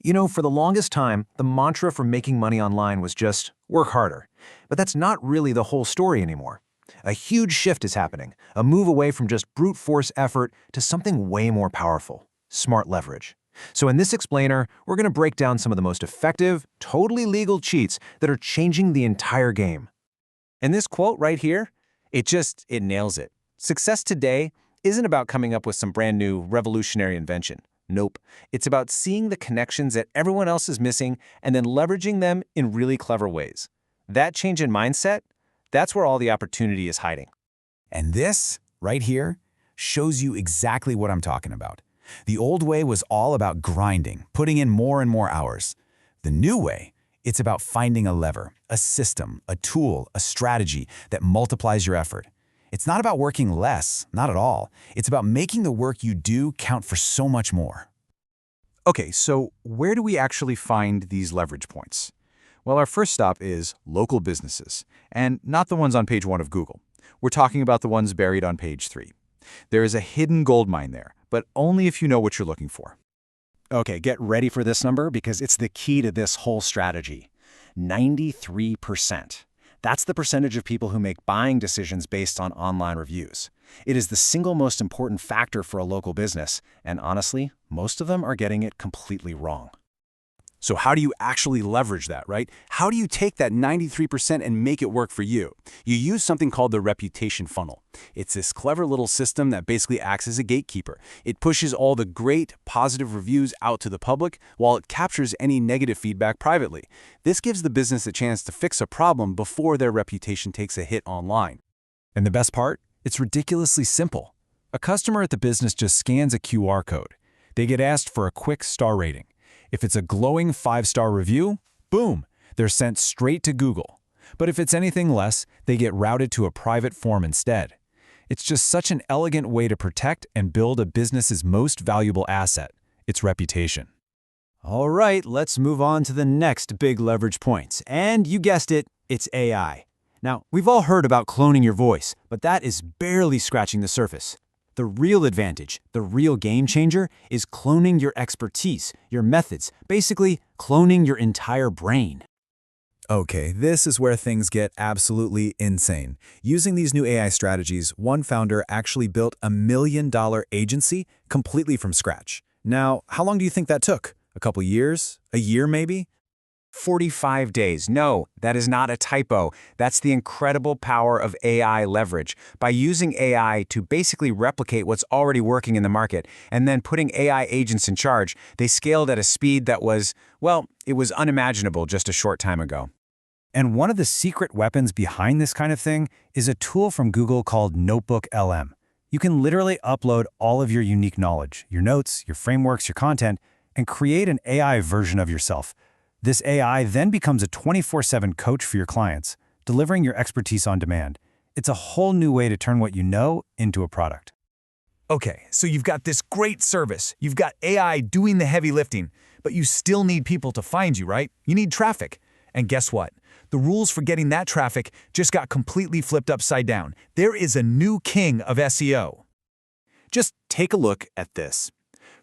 You know, for the longest time, the mantra for making money online was just work harder. But that's not really the whole story anymore. A huge shift is happening, a move away from just brute force effort to something way more powerful, smart leverage. So in this explainer, we're going to break down some of the most effective, totally legal cheats that are changing the entire game. And this quote right here, it nails it. Success today isn't about coming up with some brand new revolutionary invention. Nope. It's about seeing the connections that everyone else is missing and then leveraging them in really clever ways. That change in mindset, that's where all the opportunity is hiding. And this, right here, shows you exactly what I'm talking about. The old way was all about grinding, putting in more and more hours. The new way, it's about finding a lever, a system, a tool, a strategy that multiplies your effort. It's not about working less, not at all. It's about making the work you do count for so much more. Okay, so where do we actually find these leverage points? Well, our first stop is local businesses, and not the ones on page 1 of Google. We're talking about the ones buried on page 3. There is a hidden gold mine there, but only if you know what you're looking for. Okay, get ready for this number because it's the key to this whole strategy. 93%. That's the percentage of people who make buying decisions based on online reviews. It is the single most important factor for a local business, and honestly, most of them are getting it completely wrong. So how do you actually leverage that, right? How do you take that 93% and make it work for you? You use something called the reputation funnel. It's this clever little system that basically acts as a gatekeeper. It pushes all the great, positive reviews out to the public while it captures any negative feedback privately. This gives the business a chance to fix a problem before their reputation takes a hit online. And the best part? It's ridiculously simple. A customer at the business just scans a QR code. They get asked for a quick star rating. If it's a glowing 5-star review, boom, they're sent straight to Google. But if it's anything less, they get routed to a private form instead. It's just such an elegant way to protect and build a business's most valuable asset, its reputation. All right, let's move on to the next big leverage point. And you guessed it, it's AI. Now, we've all heard about cloning your voice, but that is barely scratching the surface. The real advantage, the real game changer, is cloning your expertise, your methods, basically cloning your entire brain. Okay, this is where things get absolutely insane. Using these new AI strategies, one founder actually built a $1 million agency completely from scratch. Now, how long do you think that took? A couple years? A year maybe? 45 days. No, that is not a typo. That's the incredible power of AI leverage. By using AI to basically replicate what's already working in the market and then putting AI agents in charge, they scaled at a speed that was, well, it was unimaginable just a short time ago. And one of the secret weapons behind this kind of thing is a tool from Google called Notebook LM. You can literally upload all of your unique knowledge, your notes, your frameworks, your content, and create an AI version of yourself. This AI then becomes a 24/7 coach for your clients, delivering your expertise on demand. It's a whole new way to turn what you know into a product. Okay, so you've got this great service. You've got AI doing the heavy lifting, but you still need people to find you, right? You need traffic. And guess what? The rules for getting that traffic just got completely flipped upside down. There is a new king of SEO. Just take a look at this.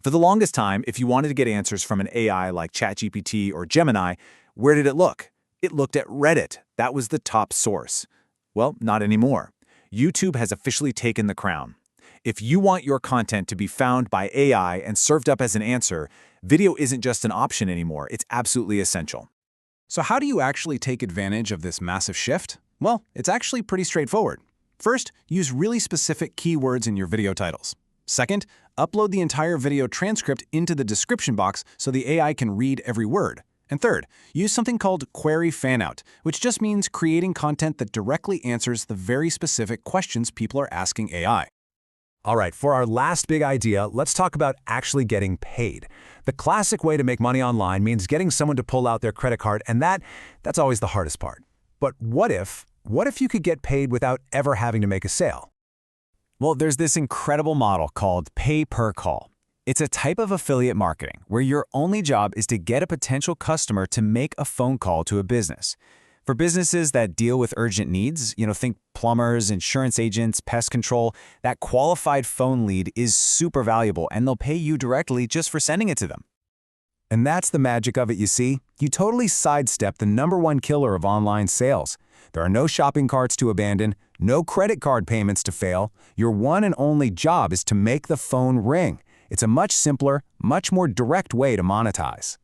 For the longest time, if you wanted to get answers from an AI like ChatGPT or Gemini, where did it look? It looked at Reddit. That was the top source. Well, not anymore. YouTube has officially taken the crown. If you want your content to be found by AI and served up as an answer, video isn't just an option anymore, it's absolutely essential. So how do you actually take advantage of this massive shift? Well, it's actually pretty straightforward. First, use really specific keywords in your video titles. Second, upload the entire video transcript into the description box so the AI can read every word. And third, use something called Query Fanout, which just means creating content that directly answers the very specific questions people are asking AI. All right, for our last big idea, let's talk about actually getting paid. The classic way to make money online means getting someone to pull out their credit card, and that's always the hardest part. But what if you could get paid without ever having to make a sale? Well, there's this incredible model called pay-per-call. It's a type of affiliate marketing where your only job is to get a potential customer to make a phone call to a business. For businesses that deal with urgent needs, think plumbers, insurance agents, pest control, that qualified phone lead is super valuable and they'll pay you directly just for sending it to them. And that's the magic of it, you see. You totally sidestep the #1 killer of online sales. There are no shopping carts to abandon, no credit card payments to fail. Your one and only job is to make the phone ring. It's a much simpler, much more direct way to monetize.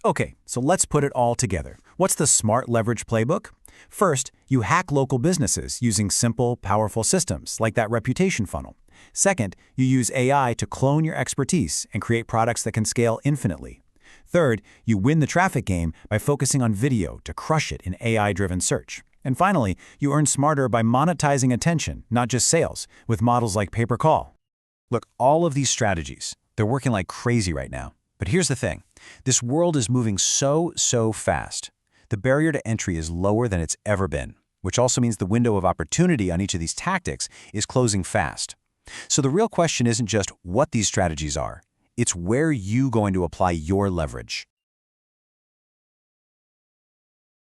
Okay, so let's put it all together. What's the smart leverage playbook? First, you hack local businesses using simple, powerful systems like that reputation funnel. Second, you use AI to clone your expertise and create products that can scale infinitely. Third, you win the traffic game by focusing on video to crush it in AI-driven search. And finally, you earn smarter by monetizing attention, not just sales, with models like pay-per-call. Look, all of these strategies, they're working like crazy right now. But here's the thing. This world is moving so fast. The barrier to entry is lower than it's ever been, which also means the window of opportunity on each of these tactics is closing fast. So the real question isn't just what these strategies are. It's where you're going to apply your leverage.